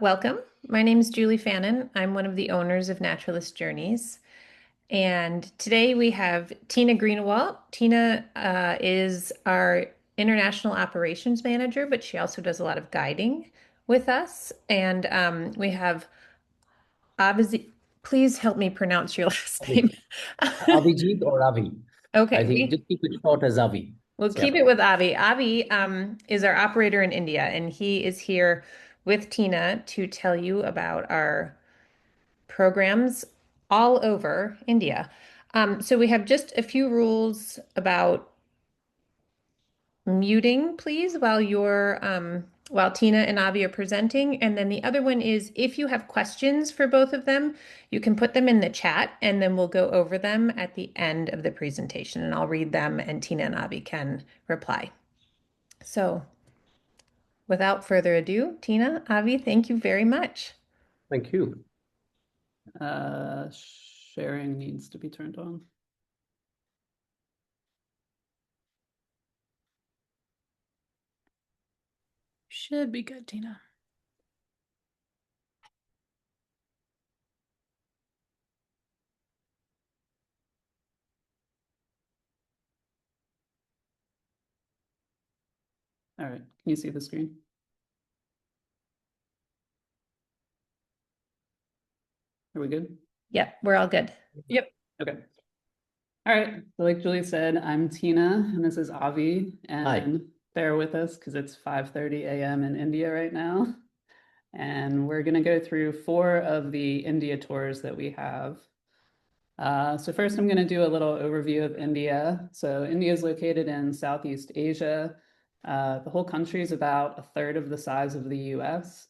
Welcome. My name is Julie Fannin. I'm one of the owners of Naturalist Journeys. And today we have Tina Greenawalt. Tina is our international operations manager, but she also does a lot of guiding with us. And we have Avijit. Please help me pronounce your last Avi. name. Avijit or Avi. I Okay, think just keep it short as Avi. we'll keep Yep. it with Avi. Avi is our operator in India, and he is here with Tina to tell you about our programs all over India. So we have just a few rules about muting, please, while Tina and Avi are presenting. And then the other one is if you have questions for both of them, you can put them in the chat and then we'll go over them at the end of the presentation and I'll read them and Tina and Avi can reply. So without further ado, Tina, Avi, thank you very much. Thank you. Uh, Sharing needs to be turned on. Should be good, Tina. All right, can you see the screen? Are we good? Yep, we're all good. Yep. Okay. All right, so like Julie said, I'm Tina and this is Avi, Hi. and bear with us because it's 5:30 a.m. in India right now. And we're gonna go through 4 of the India tours that we have. So first I'm gonna do a little overview of India. So India is located in Southeast Asia. The whole country is about a third of the size of the US.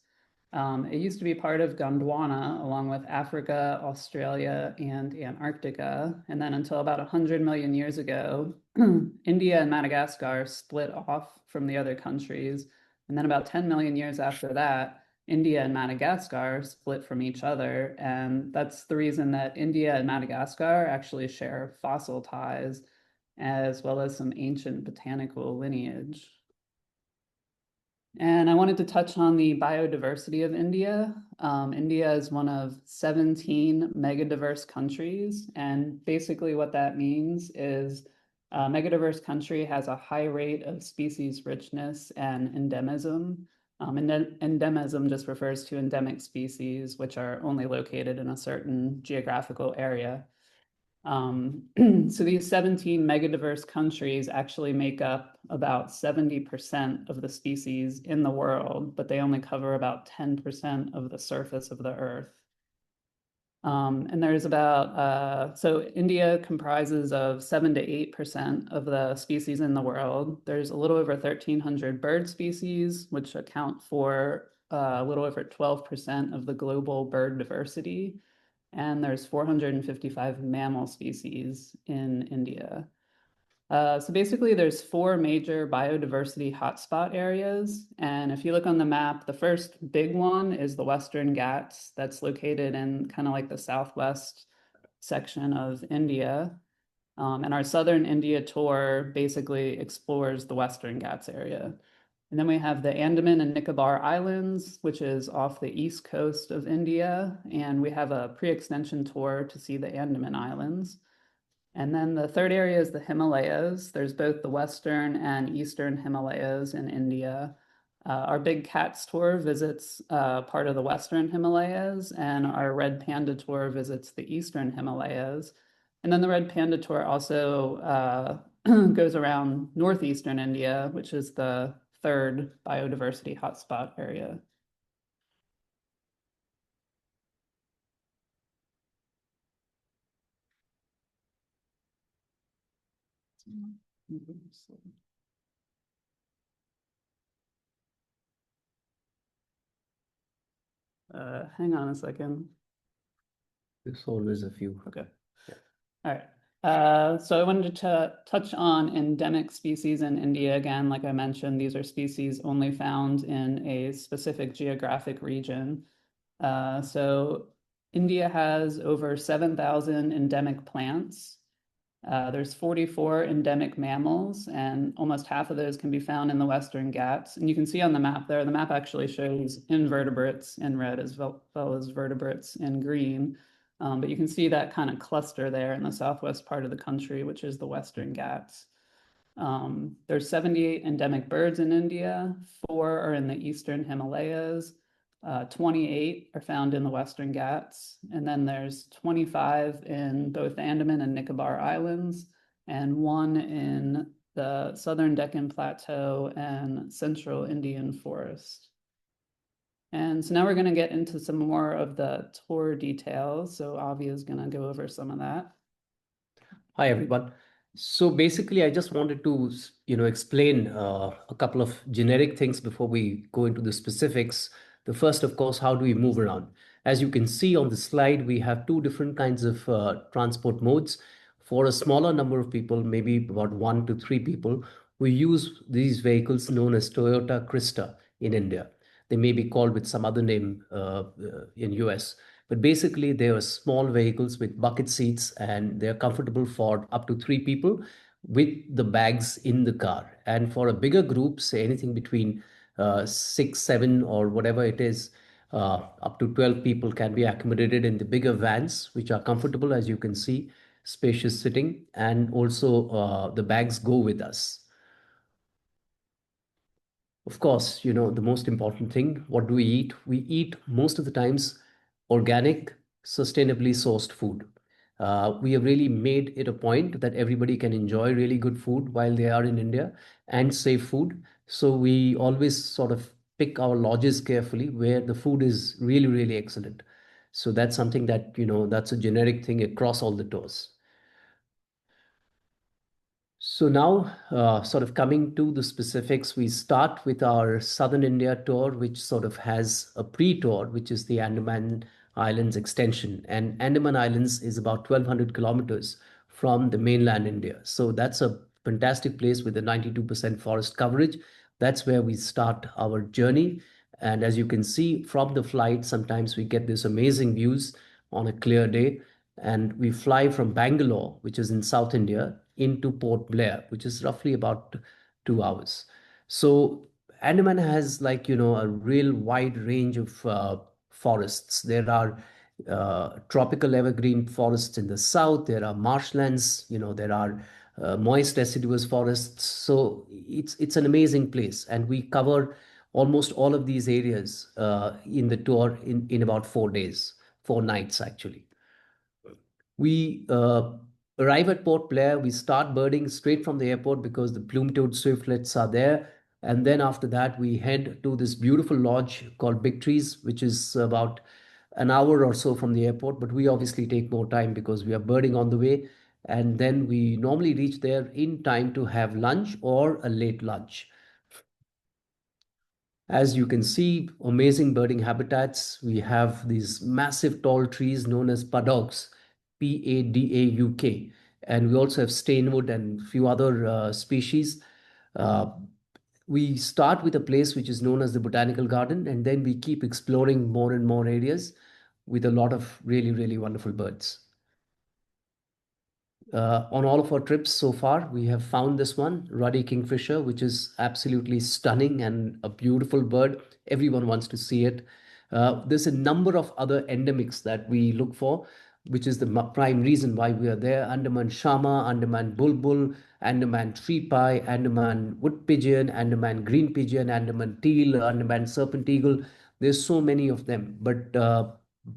It used to be part of Gondwana, along with Africa, Australia, and Antarctica. And then until about 100 million years ago, India and Madagascar split off from the other countries. And then about 10 million years after that, India and Madagascar split from each other. And that's the reason that India and Madagascar actually share fossil ties, as well as some ancient botanical lineage. And I wanted to touch on the biodiversity of India. India is one of 17 megadiverse countries. And basically what that means is a megadiverse country has a high rate of species richness and endemism. Endemism just refers to endemic species, which are only located in a certain geographical area. So these 17 megadiverse countries actually make up about 70% of the species in the world, but they only cover about 10% of the surface of the Earth. And there's so India comprises of 7 to 8% of the species in the world. There's a little over 1,300 bird species, which account for a little over 12% of the global bird diversity. And there's 455 mammal species in India. So basically there's 4 major biodiversity hotspot areas. And if you look on the map, the first big one is the Western Ghats that's located in kind of like the southwest section of India. And our Southern India tour basically explores the Western Ghats area. And then we have the Andaman and Nicobar Islands, which is off the east coast of India. And we have a pre-extension tour to see the Andaman Islands. And then the third area is the Himalayas. There's both the Western and Eastern Himalayas in India. Our Big Cats tour visits part of the Western Himalayas, and our Red Panda tour visits the Eastern Himalayas. And then the Red Panda tour also goes around northeastern India, which is the third biodiversity hotspot area. Hang on a second. There's always a few. Okay. Yeah. All right. So I wanted to touch on endemic species in India again. Like I mentioned, these are species only found in a specific geographic region. So India has over 7,000 endemic plants. There's 44 endemic mammals, and almost half of those can be found in the Western Ghats. And you can see on the map there, the map actually shows invertebrates in red as well as vertebrates in green. But you can see that kind of cluster there in the southwest part of the country, which is the Western Ghats. There's 78 endemic birds in India, 4 are in the eastern Himalayas, 28 are found in the Western Ghats, and then there's 25 in both the Andaman and Nicobar Islands, and 1 in the southern Deccan Plateau and central Indian forest. And so now we're going to get into some more of the tour details. So Avi is going to go over some of that. Hi, everyone. So basically, I just wanted to, explain a couple of generic things before we go into the specifics. The first, of course, how do we move around? As you can see on the slide, we have two different kinds of transport modes. For a smaller number of people, maybe about 1 to 3 people, we use these vehicles known as Toyota Crista in India. They may be called with some other name in US. But basically, they are small vehicles with bucket seats and they're comfortable for up to 3 people with the bags in the car. And for a bigger group, say anything between 6, 7, or whatever it is, up to 12 people can be accommodated in the bigger vans, which are comfortable, as you can see, spacious sitting, and also the bags go with us. Of course, the most important thing, what do we eat? We eat most of the times organic, sustainably sourced food. We have really made it a point that everybody can enjoy really good food while they are in India and safe food. So we always sort of pick our lodges carefully where the food is really, really excellent. So that's something that, that's a generic thing across all the tours. So now, sort of coming to the specifics, we start with our Southern India tour, which sort of has a pre-tour, which is the Andaman Islands extension. And Andaman Islands is about 1,200 kilometers from the mainland India. So that's a fantastic place with a 92% forest coverage. That's where we start our journey. And as you can see from the flight, sometimes we get this amazing views on a clear day. And we fly from Bangalore, which is in South India, into Port Blair, which is roughly about 2 hours. So Andaman has a real wide range of forests. There are tropical evergreen forests in the south. There are marshlands. There are moist deciduous forests. So it's an amazing place, and we cover almost all of these areas in the tour in about 4 days, 4 nights actually. We arrive at Port Blair. We start birding straight from the airport because the plume-toed swiftlets are there. And then after that, we head to this beautiful lodge called Big Trees, which is about an hour or so from the airport. But we obviously take more time because we are birding on the way. And then we normally reach there in time to have lunch or a late lunch. As you can see, amazing birding habitats. We have these massive tall trees known as paddocks, Padauk. And we also have stainwood and a few other species. Uh, we start with a place which is known as the Botanical Garden, and then we keep exploring more and more areas with a lot of really, really wonderful birds. On all of our trips so far, we have found this one, ruddy kingfisher, which is absolutely stunning and a beautiful bird. Everyone wants to see it. There's a number of other endemics that we look for, which is the prime reason why we are there. Andaman shama, Andaman bulbul, Andaman tree pie, Andaman wood pigeon, Andaman green pigeon, Andaman teal, Andaman serpent eagle. There's so many of them, but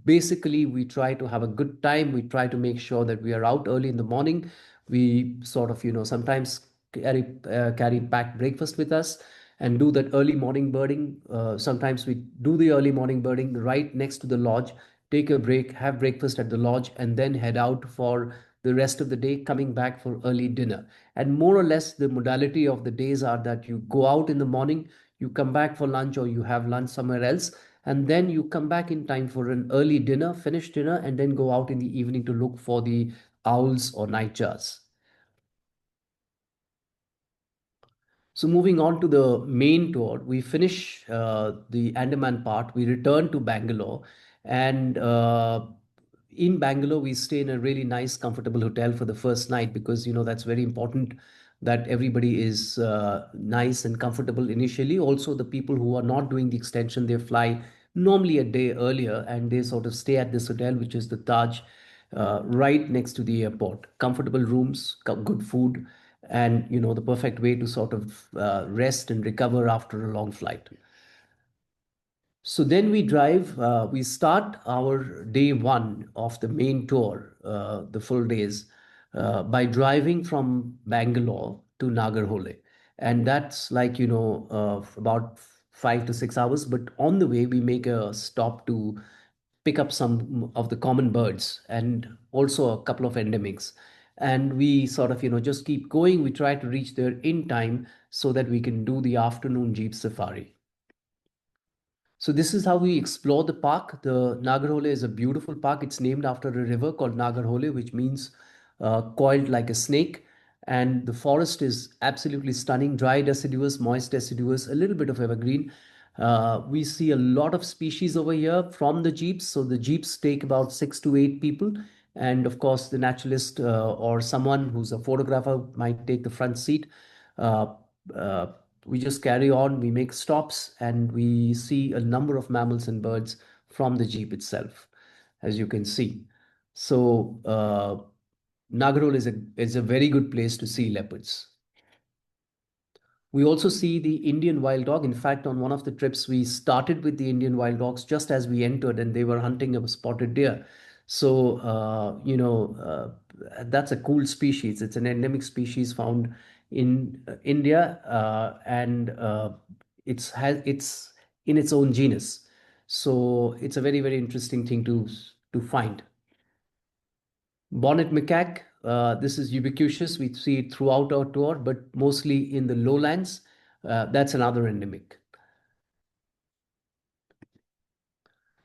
basically we try to have a good time. We try to make sure that we are out early in the morning. We sort of sometimes carry packed breakfast with us and do that early morning birding. Sometimes we do the early morning birding right next to the lodge, take a break, have breakfast at the lodge, and then head out for the rest of the day, coming back for early dinner. And more or less the modality of the days are that you go out in the morning, you come back for lunch, or you have lunch somewhere else, and then you come back in time for an early dinner, finish dinner, and then go out in the evening to look for the owls or nightjars. So moving on to the main tour, we finish the Andaman part, we return to Bangalore, and in Bangalore, we stay in a really nice, comfortable hotel for the first night because, that's very important that everybody is nice and comfortable initially. Also, the people who are not doing the extension, they fly normally a day earlier and they sort of stay at this hotel, which is the Taj, right next to the airport. Comfortable rooms, good food, and, the perfect way to sort of rest and recover after a long flight. So then we start our day one of the main tour, the full days, by driving from Bangalore to Nagarhole. And that's like, about 5 to 6 hours. But on the way, we make a stop to pick up some of the common birds and also a couple of endemics. And we sort of, just keep going. We try to reach there in time so that we can do the afternoon jeep safari. So this is how we explore the park. The Nagarhole is a beautiful park. It's named after a river called Nagarhole, which means coiled like a snake. And the forest is absolutely stunning, dry deciduous, moist deciduous, a little bit of evergreen. We see a lot of species over here from the jeeps. So the jeeps take about 6 to 8 people. And of course, the naturalist or someone who's a photographer might take the front seat. Uh, uh, we just carry on, we make stops, and we see a number of mammals and birds from the jeep itself, as you can see. So, Nagarhole is a very good place to see leopards. We also see the Indian wild dog. In fact, on one of the trips, we started with the Indian wild dogs just as we entered, and they were hunting a spotted deer. So, that's a cool species. It's an endemic species found in India, and it's in its own genus. So, it's a very, very interesting thing to find. Bonnet macaque, this is ubiquitous. We see it throughout our tour, but mostly in the lowlands. That's another endemic.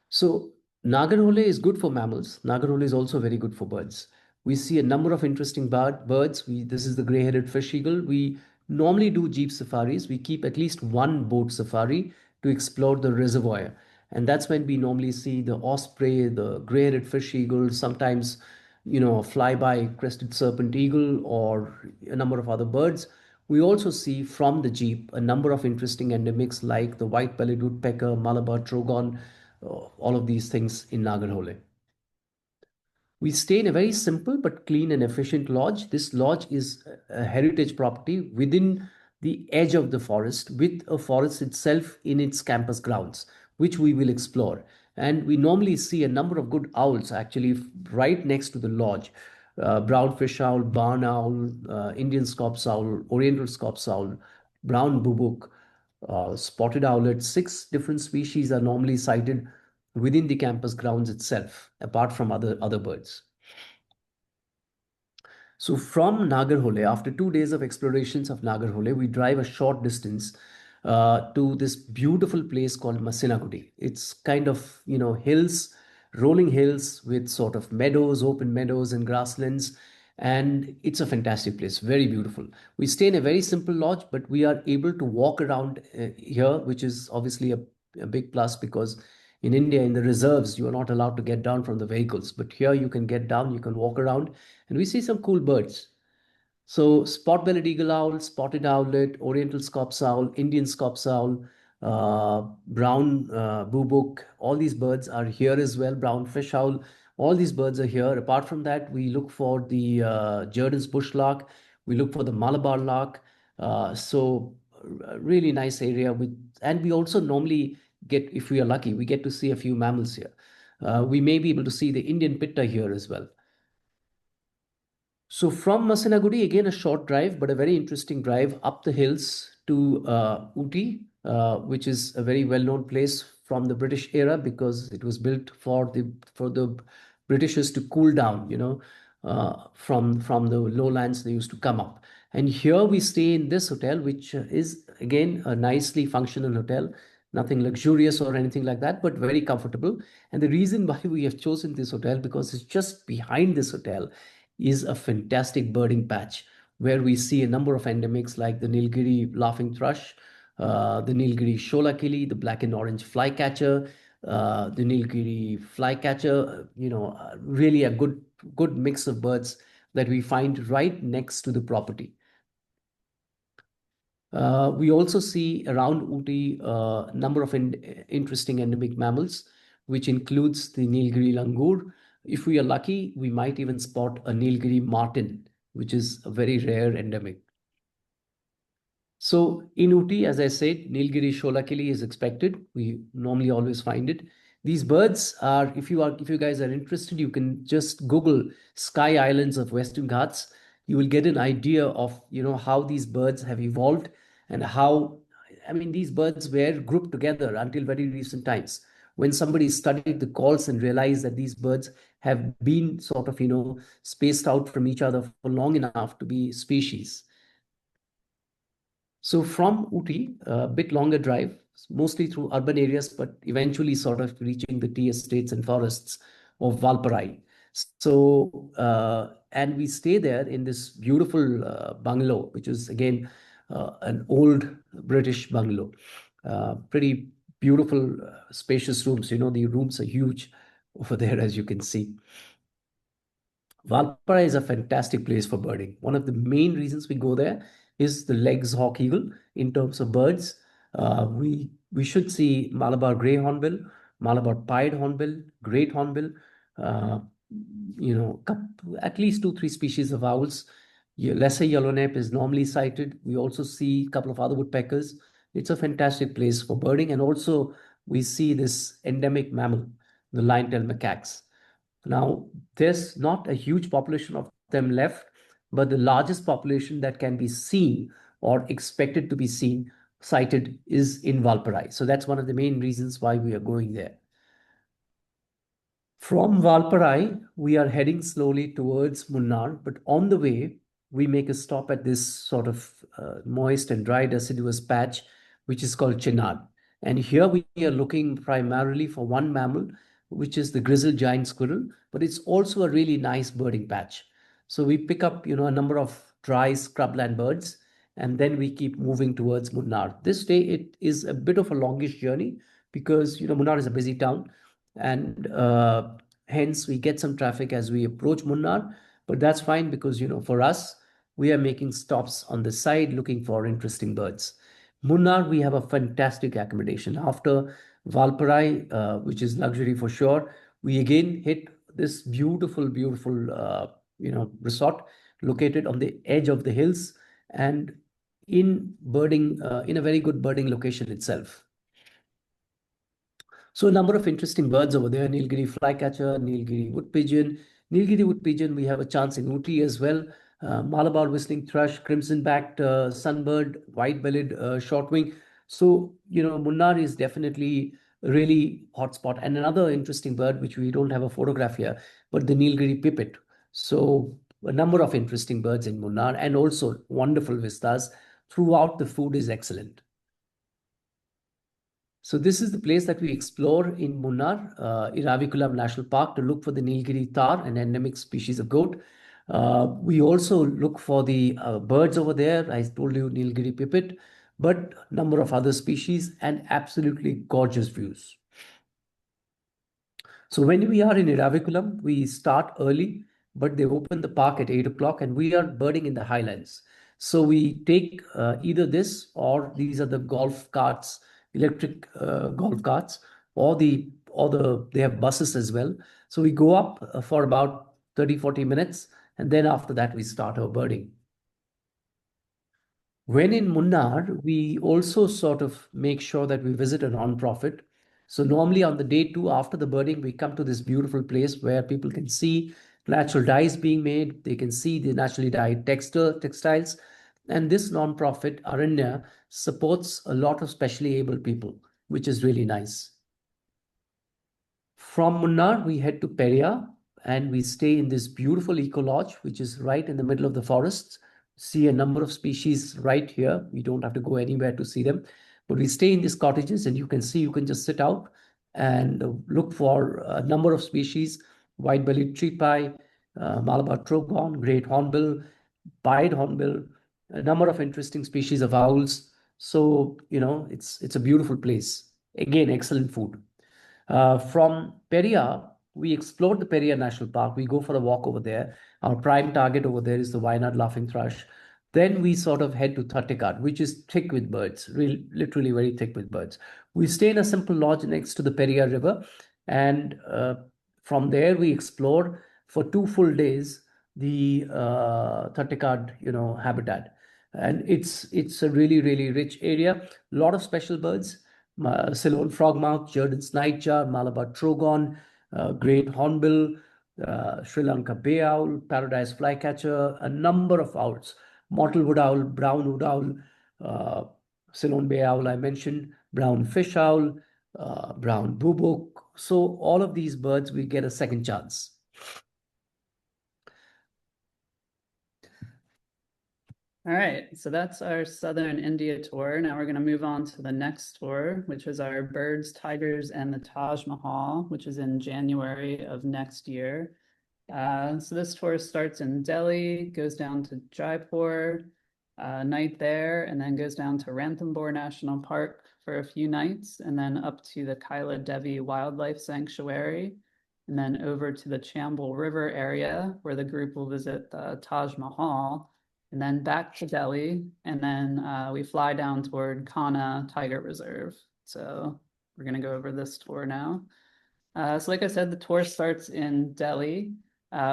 So Nagarhole is good for mammals. Nagarhole is also very good for birds. We see a number of interesting birds. This is the gray-headed fish eagle. We normally do jeep safaris. We keep at least one boat safari to explore the reservoir. And that's when we normally see the osprey, the gray-headed fish eagle, sometimes, a flyby crested serpent eagle or a number of other birds. We also see from the jeep a number of interesting endemics like the white-bellied woodpecker, Malabar trogon, all of these things in Nagarhole. We stay in a very simple but clean and efficient lodge. This lodge is a heritage property within the edge of the forest, with a forest itself in its campus grounds, which we will explore. And we normally see a number of good owls actually right next to the lodge. Brown fish owl, barn owl, Indian scops owl, oriental scops owl, brown bubuk, spotted owlet. 6 different species are normally sighted within the campus grounds itself, apart from other birds. So from Nagarhole, after 2 days of explorations of Nagarhole, we drive a short distance to this beautiful place called Masinagudi. It's kind of, hills, rolling hills with sort of meadows, open meadows and grasslands. And it's a fantastic place, very beautiful. We stay in a very simple lodge, but we are able to walk around here, which is obviously a big plus because in India, in the reserves, you are not allowed to get down from the vehicles. But here you can get down, you can walk around, and we see some cool birds. So spot-bellied eagle owl, spotted owlet, oriental scops owl, Indian scops owl, brown bubuk, all these birds are here as well. Brown fish owl, all these birds are here. Apart from that, we look for the Jordan's bush lark, we look for the Malabar lark. So really nice area and we also normally get, if we are lucky, we get to see a few mammals here. We may be able to see the Indian pitta here as well. So from Masinagudi, again a short drive, but a very interesting drive up the hills to Uti, which is a very well-known place from the British era because it was built for the Britishers to cool down, from the lowlands they used to come up. And here we stay in this hotel, which is again a nicely functional hotel, nothing luxurious or anything like that, but very comfortable. And the reason why we have chosen this hotel because it's just behind this hotel is a fantastic birding patch where we see a number of endemics like the Nilgiri laughing thrush, the Nilgiri sholakili, the black and orange flycatcher, the Nilgiri flycatcher, really a good mix of birds that we find right next to the property. We also see around Ooty a number of interesting endemic mammals, which includes the Nilgiri langur. If we are lucky, we might even spot a Nilgiri marten, which is a very rare endemic. So in Ooty, as I said, Nilgiri sholakili is expected. We normally always find it. These birds are, if you guys are interested, you can just Google Sky Islands of Western Ghats. You will get an idea of how these birds have evolved and how, I mean, these birds were grouped together until very recent times. When somebody studied the calls and realized that these birds have been sort of spaced out from each other for long enough to be species. So from Ooty, a bit longer drive, mostly through urban areas, but eventually sort of reaching the tea estates and forests of Valparai. So, and we stay there in this beautiful bungalow, which is again an old British bungalow. Pretty beautiful, spacious rooms. The rooms are huge over there, as you can see. Valparai is a fantastic place for birding. One of the main reasons we go there is the Legs hawk eagle. In terms of birds, we should see Malabar grey hornbill, Malabar pied hornbill, great hornbill. Uh, at least 2, 3 species of owls. Lesser yellowneck is normally sighted. We also see a couple of other woodpeckers. It's a fantastic place for birding, and also we see this endemic mammal, the lion-tailed macaques. Now, there's not a huge population of them left, but the largest population that can be seen or expected to be sighted is in Valparai. So that's one of the main reasons why we are going there. From Valparai, we are heading slowly towards Munnar, but on the way, we make a stop at this sort of moist and dry deciduous patch, which is called Chenad. And here we are looking primarily for one mammal, which is the grizzled giant squirrel, but it's also a really nice birding patch. So we pick up, a number of dry scrubland birds, and then we keep moving towards Munnar. This day, it is a bit of a longish journey because, Munnar is a busy town, and hence we get some traffic as we approach Munnar, but that's fine because for us we are making stops on the side looking for interesting birds. Munnar, we have a fantastic accommodation. After Valparai, which is luxury for sure, we again hit this beautiful resort located on the edge of the hills and in birding in a very good birding location itself. So a number of interesting birds over there: Nilgiri flycatcher, Nilgiri wood pigeon. Nilgiri wood pigeon, we have a chance in Ooty as well. Malabar whistling thrush, crimson-backed sunbird, white-bellied shortwing. So, Munnar is definitely a really hotspot. And another interesting bird, which we don't have a photograph here, but the Nilgiri pipit. So a number of interesting birds in Munnar, and also wonderful vistas. Throughout, the food is excellent. So this is the place that we explore in Munnar, Iravikulam National Park, to look for the Nilgiri tahr, an endemic species of goat. We also look for the birds over there. I told you Nilgiri pipit, but number of other species and absolutely gorgeous views. So when we are in Iravikulam, we start early, but they open the park at 8 o'clock, and we are birding in the highlands. So we take either this or these are the golf carts, electric golf carts, or they have buses as well. So we go up for about 30-40 minutes, and then after that we start our birding. When in Munnar, we also sort of make sure that we visit a non-profit. So normally on the day 2 after the birding, we come to this beautiful place where people can see natural dyes being made. They can see the naturally dyed textiles. And this non-profit, Aranya, supports a lot of specially able people, which is really nice. From Munnar, we head to Peria and we stay in this beautiful eco lodge, which is right in the middle of the forests. See a number of species right here. We don't have to go anywhere to see them, but we stay in these cottages, and you can see, you can just sit out and look for a number of species: white-bellied tree pie, Malabar trogon, great hornbill, pied hornbill, a number of interesting species of owls. So, it's a beautiful place. Again, excellent food. From Peria, we explored the Peria National Park. We go for a walk over there. Our prime target over there is the Wayanad laughing thrush. Then we sort of head to Thattekad, which is thick with birds, literally very thick with birds. We stay in a simple lodge next to the Peria River, and from there we explore for 2 full days the Thattekad, habitat, and it's a really rich area. A lot of special birds. Ceylon frogmouth, Jordan's nightjar, Malabar trogon, great hornbill, Sri Lanka bay owl, paradise flycatcher, a number of owls, mottle wood owl, brown wood owl, uh, Ceylon bay owl I mentioned, brown fish owl, brown bubuk. So all of these birds we get a second chance. All right, so that's our Southern India tour. Now we're going to move on to the next tour, which is our Birds, Tigers, and the Taj Mahal, which is in January of next year. So this tour starts in Delhi, goes down to Jaipur, night there, and then goes down to Ranthambore National Park for a few nights, and then up to the Kaila Devi Wildlife Sanctuary, and then over to the Chambal River area, where the group will visit the Taj Mahal, and then back to Delhi, and then we fly down toward Kanha Tiger Reserve. So we're going to go over this tour now. So like I said, the tour starts in Delhi.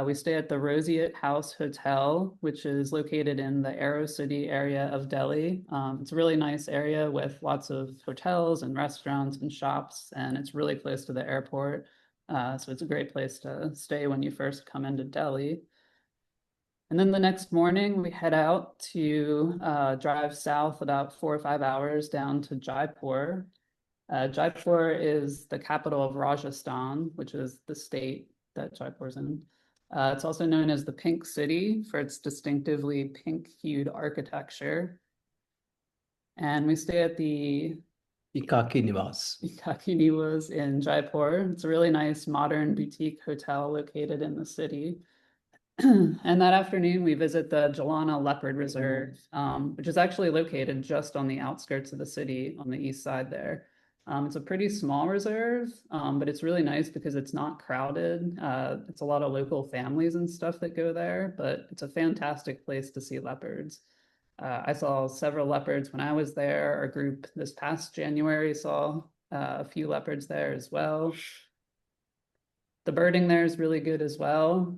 We stay at the Roseate House Hotel, which is located in the Aero City area of Delhi. It's a really nice area with lots of hotels and restaurants and shops, and it's really close to the airport. So it's a great place to stay when you first come into Delhi. And then the next morning, we head out to drive south about 4 or 5 hours down to Jaipur. Jaipur is the capital of Rajasthan, which is the state that Jaipur's in. It's also known as the Pink City for its distinctively pink-hued architecture. And we stay at the Ekaki Niwas. Ekaki Niwas in Jaipur. It's a really nice modern boutique hotel located in the city. And that afternoon, we visit the Jalana Leopard Reserve, which is actually located just on the outskirts of the city on the east side there. It's a pretty small reserve, but it's really nice because it's not crowded. It's a lot of local families and stuff that go there, but it's a fantastic place to see leopards. I saw several leopards when I was there. Our group this past January saw a few leopards there as well. The birding there is really good as well.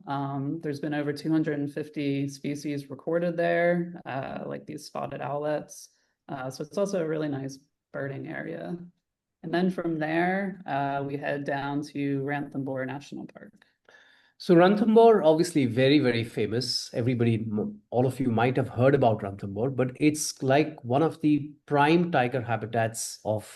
There's been over 250 species recorded there, like these spotted owlets. So it's also a really nice birding area. And then from there, we head down to Ranthambore National Park. So Ranthambore, obviously very famous. Everybody, all of you might have heard about Ranthambore, but it's like one of the prime tiger habitats of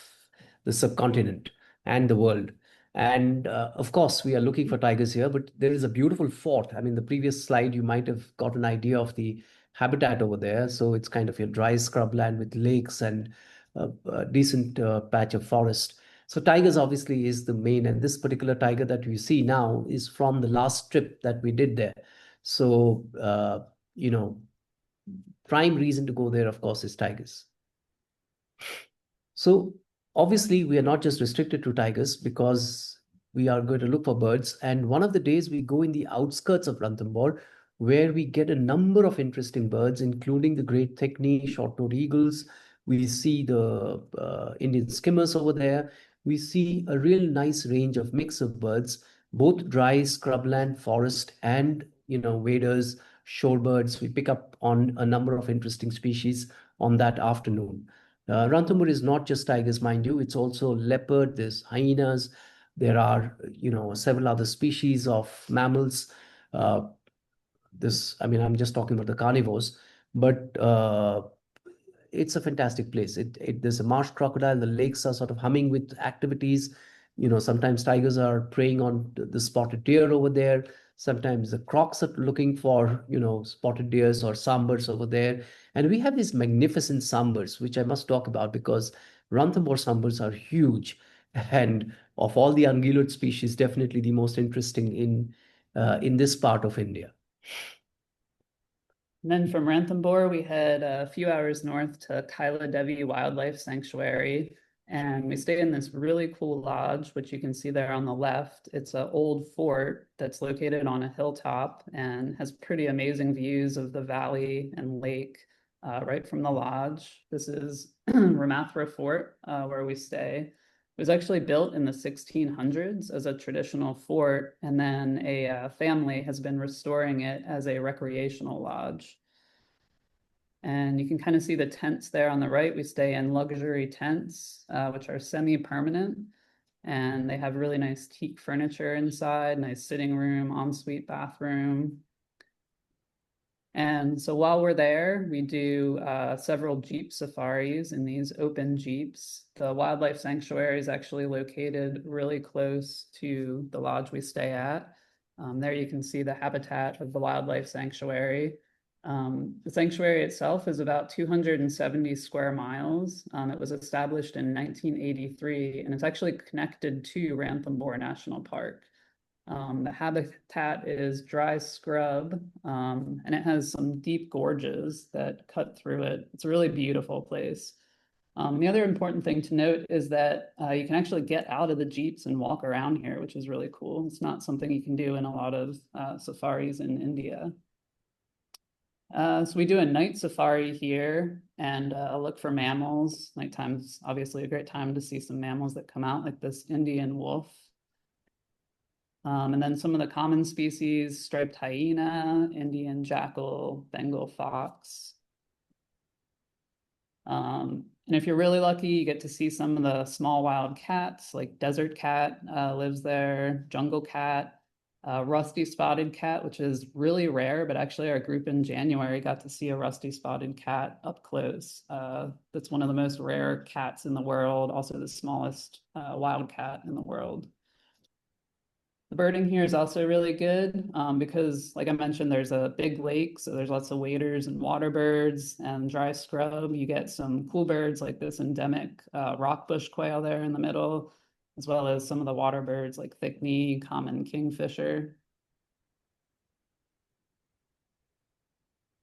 the subcontinent and the world. And of course, we are looking for tigers here, but there is a beautiful fort. I mean, the previous slide, you might have got an idea of the habitat over there. So it's kind of a dry scrubland with lakes and a decent patch of forest. So tigers obviously is the main, and this particular tiger that you see now is from the last trip that we did there. So, prime reason to go there, of course, is tigers. So obviously we are not just restricted to tigers because we are going to look for birds. And one of the days we go in the outskirts of Ranthambore, where we get a number of interesting birds, including the great thick-knee short-note eagles. We see the Indian skimmers over there. We see a real nice range of mix of birds, both dry scrubland, forest, and waders, shorebirds. We pick up on a number of interesting species on that afternoon. Ranthambore is not just tigers, mind you. It's also leopard. There's hyenas. There are several other species of mammals. I'm just talking about the carnivores, but it's a fantastic place. There's a marsh crocodile. The lakes are sort of humming with activities. Sometimes tigers are preying on the spotted deer over there. Sometimes the crocs are looking for, spotted deers or sambars over there. And we have these magnificent sambars, which I must talk about because Ranthambore sambars are huge. And of all the ungulate species, definitely the most interesting in this part of India. And then from Ranthambore, we head a few hours north to Kaila Devi Wildlife Sanctuary. And we stay in this really cool lodge, which you can see there on the left. It's an old fort that's located on a hilltop and has pretty amazing views of the valley and lake right from the lodge. This is Ramathra Fort, where we stay. It was actually built in the 1600s as a traditional fort, and then a family has been restoring it as a recreational lodge. And you can kind of see the tents there on the right. We stay in luxury tents, which are semi-permanent. And they have really nice teak furniture inside, nice sitting room, ensuite bathroom. And so while we're there, we do several jeep safaris in these open jeeps. The wildlife sanctuary is actually located really close to the lodge we stay at. There you can see the habitat of the wildlife sanctuary. The sanctuary itself is about 270 square miles. It was established in 1983, and it's actually connected to Ranthambore National Park. The habitat is dry scrub, and it has some deep gorges that cut through it. It's a really beautiful place. The other important thing to note is that you can actually get out of the jeeps and walk around here, which is really cool. It's not something you can do in a lot of safaris in India. So we do a night safari here and look for mammals. Nighttime's obviously a great time to see some mammals that come out, like this Indian wolf. And then some of the common species, striped hyena, Indian jackal, Bengal fox. And if you're really lucky, you get to see some of the small wild cats, like desert cat lives there, jungle cat, rusty spotted cat, which is really rare, but actually our group in January got to see a rusty spotted cat up close. That's one of the most rare cats in the world, also the smallest wild cat in the world. The birding here is also really good because, like I mentioned, there's a big lake, so there's lots of waders and water birds and dry scrub. You get some cool birds like this endemic rockbush quail there in the middle, as well as some of the water birds like thick-knee, common kingfisher.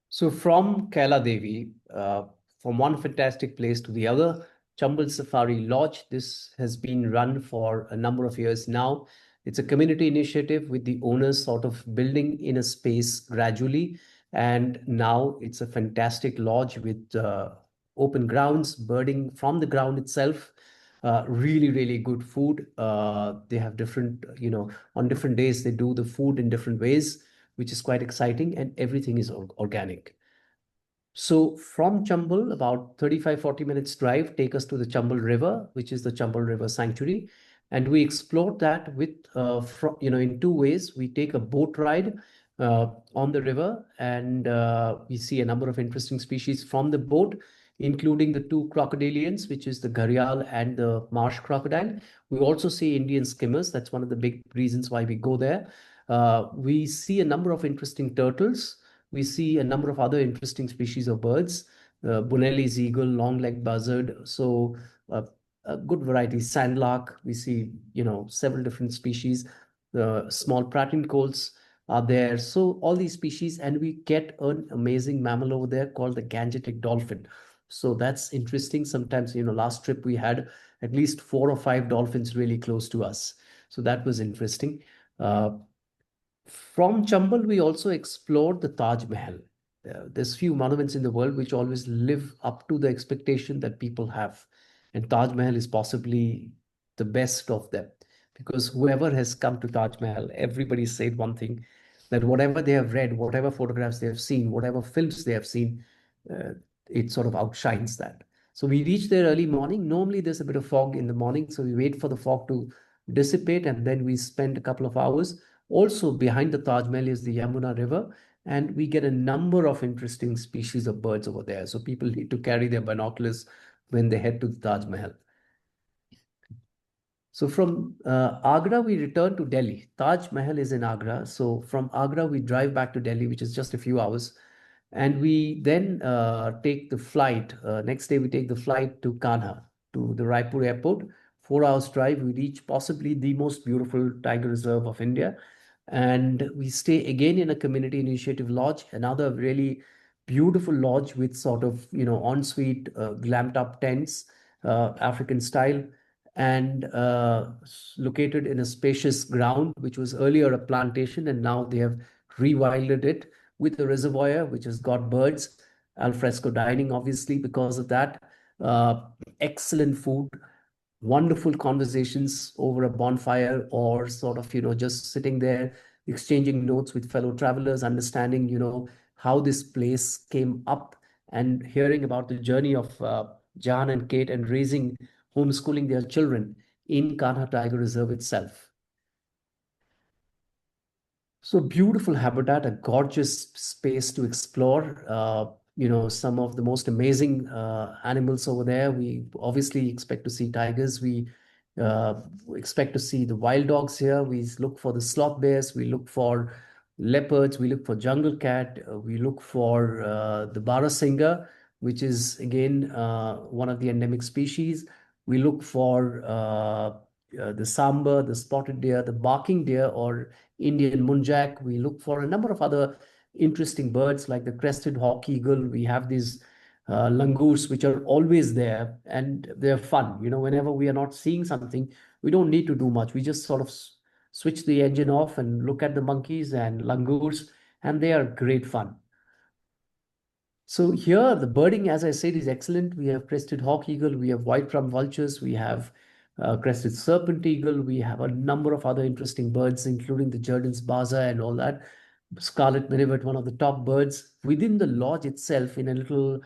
So from Kaila Devi, from one fantastic place to the other, Chambal Safari Lodge, this has been run for a number of years now. It's a community initiative with the owners sort of building in a space gradually. And now it's a fantastic lodge with open grounds, birding from the ground itself. Really, really good food. They have different, on different days, they do the food in different ways, which is quite exciting, and everything is organic. So from Chambal, about 35-40 minutes drive take us to the Chambal River, which is the Chambal River Sanctuary. And we explored that with, in two ways. We take a boat ride on the river, and we see a number of interesting species from the boat, including the two crocodilians, which is the gharial and the marsh crocodile. We also see Indian skimmers. That's one of the big reasons why we go there. We see a number of interesting turtles. We see a number of other interesting species of birds, Bunelli's eagle, long-legged buzzard. So a good variety, sandlark. We see, several different species. The small pratincoles are there. So all these species, and we get an amazing mammal over there called the Gangetic dolphin. So that's interesting. Sometimes, last trip we had at least 4 or 5 dolphins really close to us. So that was interesting. From Chambal, we also explored the Taj Mahal. There's few monuments in the world which always live up to the expectation that people have. And Taj Mahal is possibly the best of them. Because whoever has come to Taj Mahal, everybody said one thing, that whatever they have read, whatever photographs they have seen, whatever films they have seen, uh, it sort of outshines that. So we reached there early morning. Normally there's a bit of fog in the morning, so we wait for the fog to dissipate, and then we spend a couple of hours. Also behind the Taj Mahal is the Yamuna River, and we get a number of interesting species of birds over there. So people need to carry their binoculars when they head to the Taj Mahal. So from Agra, we return to Delhi. Taj Mahal is in Agra. So from Agra, we drive back to Delhi, which is just a few hours. And we then take the flight. Next day, we take the flight to Kanha, to the Raipur airport. 4 hours drive, we reach possibly the most beautiful tiger reserve of India. And we stay again in a community initiative lodge, another really beautiful lodge with sort of, ensuite glammed up tents. African style, and located in a spacious ground, which was earlier a plantation, and now they have rewilded it with a reservoir, which has got birds, al fresco dining, obviously, because of that. Uh, Excellent food, wonderful conversations over a bonfire, or sort of, just sitting there exchanging notes with fellow travelers, understanding, how this place came up, and hearing about the journey of Jan and Kate, and raising, homeschooling their children in Kanha Tiger Reserve itself. So beautiful habitat, a gorgeous space to explore. Some of the most amazing animals over there. We obviously expect to see tigers. We uh, expect to see the wild dogs here. We look for the sloth bears. We look for leopards. We look for jungle cat. We look for the barasingha, which is again one of the endemic species. We look for the sambar, the spotted deer, the barking deer, or Indian muntjac. We look for a number of other interesting birds like the crested hawk eagle. We have these langurs, which are always there, and they're fun. Whenever we are not seeing something, we don't need to do much. We just sort of switch the engine off and look at the monkeys and langurs, and they are great fun. So here, the birding, as I said, is excellent. We have crested hawk eagle, we have white-rump vultures, we have crested serpent eagle, we have a number of other interesting birds, including the Jerdon's baza and all that. Scarlet minivet, one of the top birds. Within the lodge itself, in a little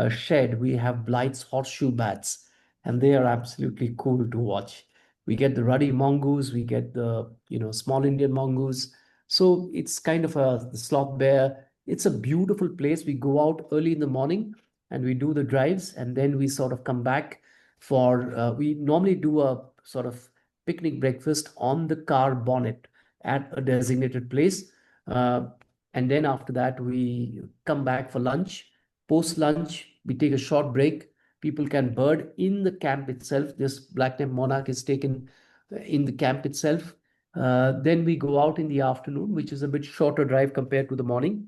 shed, we have Blythe's horseshoe bats, and they are absolutely cool to watch. We get the ruddy mongoose, we get the small Indian mongoose. So it's kind of the sloth bear. It's a beautiful place. We go out early in the morning and we do the drives, and then we sort of come back for, we normally do a sort of picnic breakfast on the car bonnet at a designated place. Uh, and then after that, we come back for lunch. Post lunch, we take a short break. People can bird in the camp itself. This black-necked monarch is taken in the camp itself. Then we go out in the afternoon, which is a bit shorter drive compared to the morning,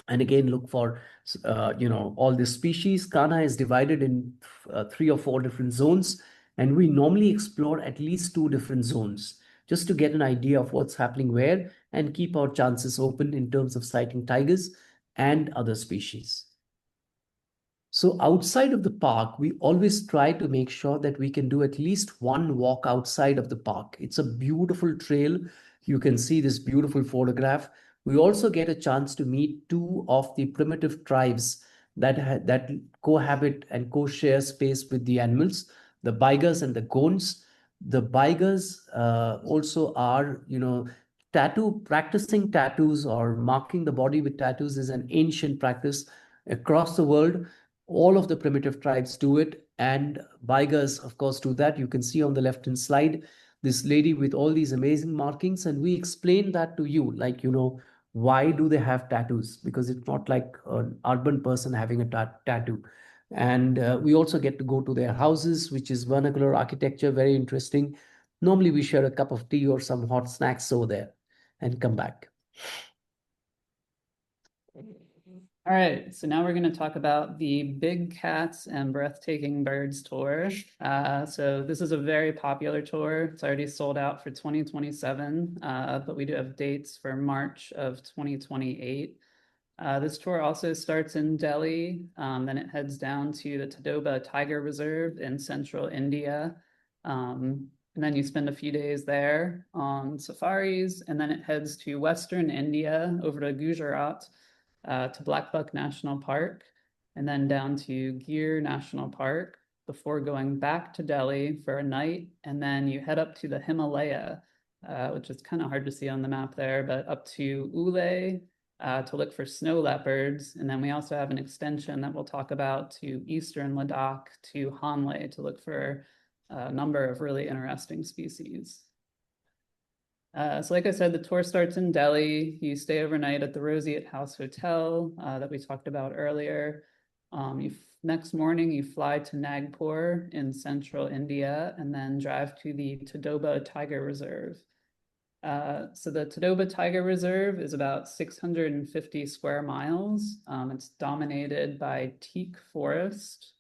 and again look for all the species. Kana is divided in 3 or 4 different zones, and we normally explore at least 2 different zones just to get an idea of what's happening where, and keep our chances open in terms of sighting tigers and other species. So outside of the park, we always try to make sure that we can do at least one walk outside of the park. It's a beautiful trail. You can see this beautiful photograph. We also get a chance to meet 2 of the primitive tribes that cohabit and co-share space with the animals, the Baigas and the Gonds. The Baigas also are, practicing tattoos or marking the body with tattoos is an ancient practice across the world. All of the primitive tribes do it, and Baigas, of course, do that. You can see on the left-hand slide this lady with all these amazing markings, and we explain that to you, like, why do they have tattoos? Because it's not like an urban person having a tattoo. And we also get to go to their houses, which is vernacular architecture, very interesting. Normally, we share a cup of tea or some hot snacks over there and come back. All right, so now we're going to talk about the Big Cats and Breathtaking Birds tour. So this is a very popular tour. It's already sold out for 2027, but we do have dates for March of 2028. This tour also starts in Delhi, then it heads down to the Tadoba Tiger Reserve in central India. And then you spend a few days there on safaris, and then it heads to Western India over to Gujarat, to Blackbuck National Park, and then down to Gir National Park before going back to Delhi for a night. And then you head up to the Himalaya, which is kind of hard to see on the map there, but up to Ulay to look for snow leopards. And then we also have an extension that we'll talk about to eastern Ladakh to Hanle to look for a number of really interesting species. So like I said, the tour starts in Delhi. You stay overnight at the Roseate House Hotel that we talked about earlier. Next morning, you fly to Nagpur in central India and then drive to the Tadoba Tiger Reserve. So the Tadoba Tiger Reserve is about 650 square miles. It's dominated by teak forest.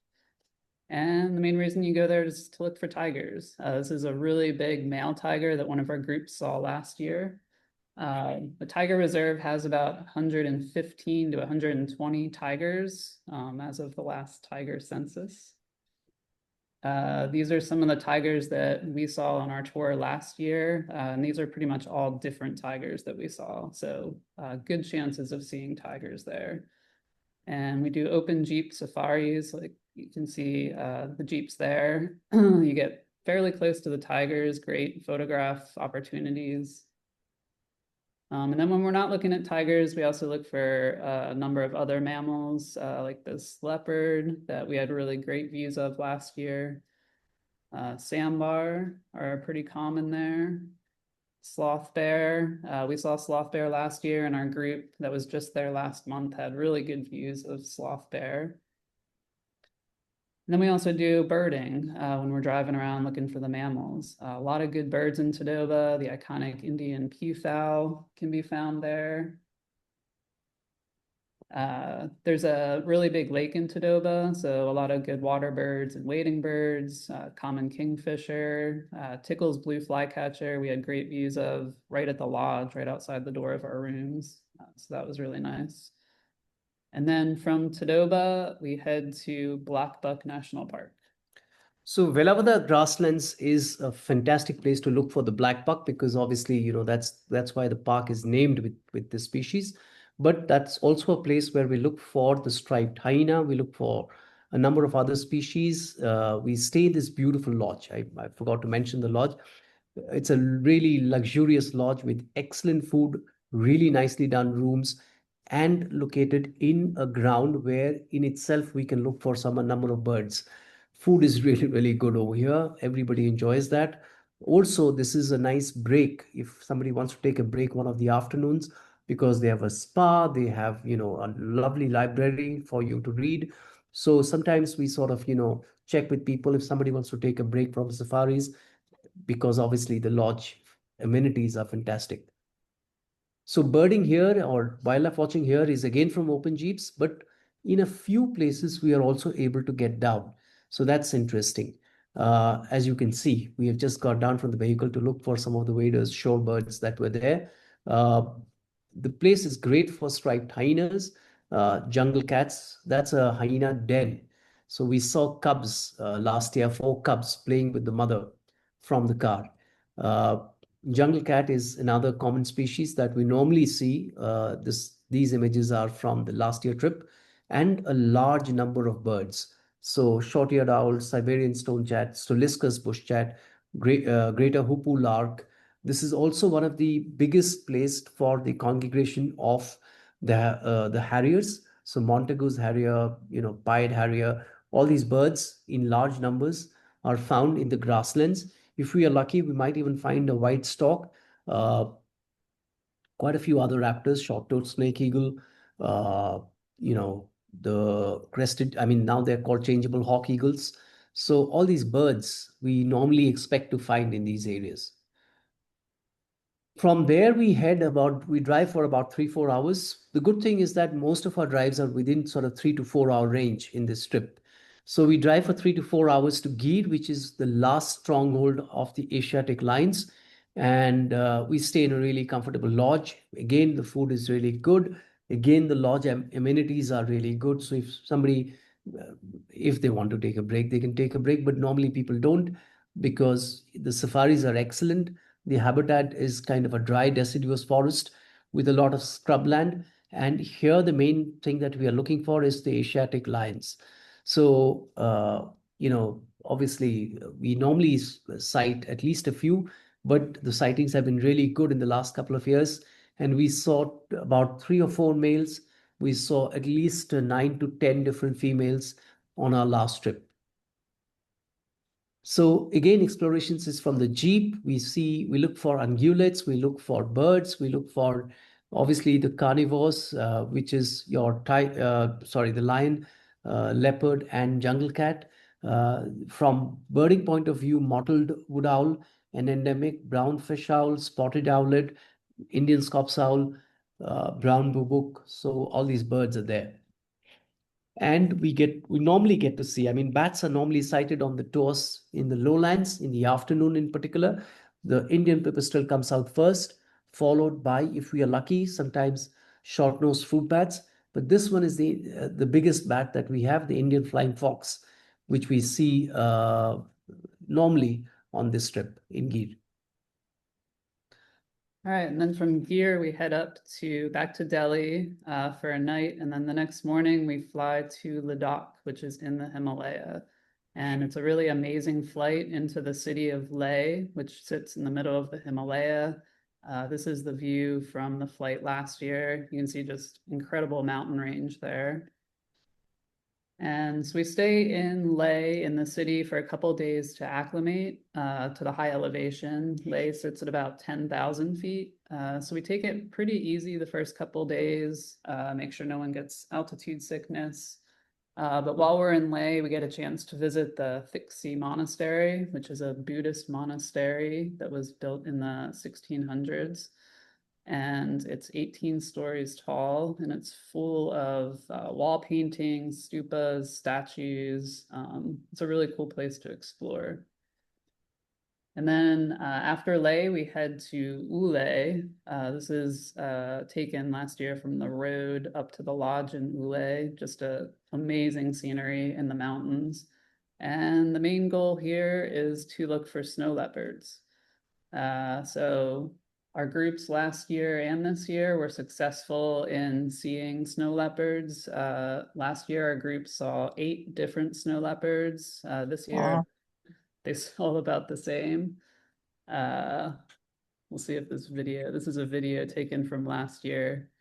And the main reason you go there is to look for tigers. This is a really big male tiger that one of our groups saw last year. The tiger reserve has about 115 to 120 tigers as of the last tiger census. These are some of the tigers that we saw on our tour last year. And these are pretty much all different tigers that we saw. So good chances of seeing tigers there. And we do open Jeep safaris. Like you can see the Jeeps there. You get fairly close to the tigers, great photograph opportunities. And then when we're not looking at tigers, we also look for a number of other mammals, like this leopard that we had really great views of last year. Sambar are pretty common there. Sloth bear. We saw sloth bear last year, and our group that was just there last month had really good views of sloth bear. And then we also do birding when we're driving around looking for the mammals. A lot of good birds in Tadoba. The iconic Indian peafowl can be found there. There's a really big lake in Tadoba, so a lot of good water birds and wading birds, common kingfisher, Tickle's blue flycatcher. We had great views of right at the lodge, right outside the door of our rooms. So that was really nice. And then from Tadoba, we head to Black Buck National Park. So Velavada grasslands is a fantastic place to look for the black buck because obviously, that's why the park is named with this species. But that's also a place where we look for the striped hyena. We look for a number of other species. We stay in this beautiful lodge. I forgot to mention the lodge. It's a really luxurious lodge with excellent food, really nicely done rooms, and located in a ground where in itself we can look for some a number of birds. Food is really, really good over here. Everybody enjoys that. Also, this is a nice break if somebody wants to take a break one of the afternoons because they have a spa, they have, a lovely library for you to read. So sometimes we sort of, check with people if somebody wants to take a break from safaris because obviously the lodge amenities are fantastic. So birding here or wildlife watching here is again from open jeeps, but in a few places we are also able to get down. So that's interesting. As you can see, we have just got down from the vehicle to look for some of the waders, shorebirds that were there. Uh, the place is great for striped hyenas, jungle cats. That's a hyena den. So we saw cubs last year, 4 cubs playing with the mother from the car. Uh, Jungle cat is another common species that we normally see. These images are from the last year trip, and a large number of birds. So short-eared owl, Siberian stone chat, Soliscus bush chat, greater hoopoo lark. This is also one of the biggest placed for the congregation of the harriers. So Montagu's harrier, pied harrier, all these birds in large numbers are found in the grasslands. If we are lucky, we might even find a white stork, uh, quite a few other raptors, short-toed snake eagle, uh, the crested, I mean, now they're called changeable hawk eagles. So all these birds we normally expect to find in these areas. From there, we drive for about 3, 4 hours. The good thing is that most of our drives are within sort of 3 to 4 hour range in this trip. So we drive for 3 to 4 hours to Gir, which is the last stronghold of the Asiatic lions. And we stay in a really comfortable lodge. Again, the food is really good. Again, the lodge amenities are really good. So uh, if they want to take a break, they can take a break. But normally people don't because the safaris are excellent. The habitat is kind of a dry, deciduous forest with a lot of scrubland. And here, the main thing that we are looking for is the Asiatic lions. So, obviously, we normally cite at least a few, but the sightings have been really good in the last couple of years. And we saw about 3 or 4 males. We saw at least 9 to 10 different females on our last trip. So again, explorations is from the Jeep. We look for ungulates, we look for birds, we look for obviously the carnivores, which is the lion, leopard, and jungle cat. From birding point of view, mottled wood owl, an endemic brown fish owl, spotted owlet, Indian scops owl, brown bubuk. So all these birds are there. And we normally get to see, I mean, bats are normally sighted on the tours in the lowlands in the afternoon in particular. The Indian pipistrelle comes out first, followed by, if we are lucky, sometimes short-nosed fruit bats. But this one is the biggest bat that we have, the Indian flying fox, which we see normally on this trip in Gir. All right, and then from Gir, we head back to Delhi for a night, and then the next morning we fly to Ladakh, which is in the Himalaya. And it's a really amazing flight into the city of Leh, which sits in the middle of the Himalaya. This is the view from the flight last year. You can see just incredible mountain range there. And so we stay in Leh in the city for a couple of days to acclimate to the high elevation. Leh sits at about 10,000 feet. So we take it pretty easy the first couple of days, make sure no one gets altitude sickness. But while we're in Leh, we get a chance to visit the Thikse Monastery, which is a Buddhist monastery that was built in the 1600s. And it's 18 stories tall, and it's full of wall paintings, stupas, statues. It's a really cool place to explore. And then after Leh, we head to Ulay. This is taken last year from the road up to the lodge in Ulay. Just an amazing scenery in the mountains. And the main goal here is to look for snow leopards. So our groups last year and this year were successful in seeing snow leopards. Last year, our group saw 8 different snow leopards. This year, Wow. they saw about the same. We'll see if this is a video taken from last year.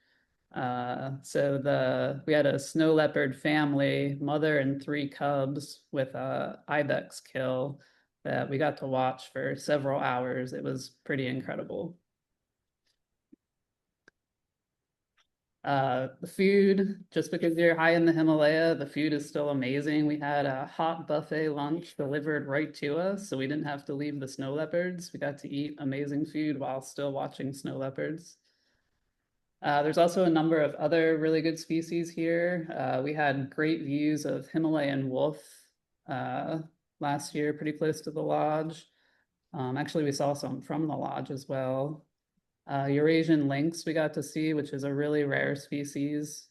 We had a snow leopard family, mother and 3 cubs with a ibex kill that we got to watch for several hours. It was pretty incredible. The food, just because you're high in the Himalaya, the food is still amazing. We had a hot buffet lunch delivered right to us, so we didn't have to leave the snow leopards. We got to eat amazing food while still watching snow leopards. There's also a number of other really good species here. We had great views of Himalayan wolf last year, pretty close to the lodge. Actually, we saw some from the lodge as well. Eurasian lynx we got to see, which is a really rare species.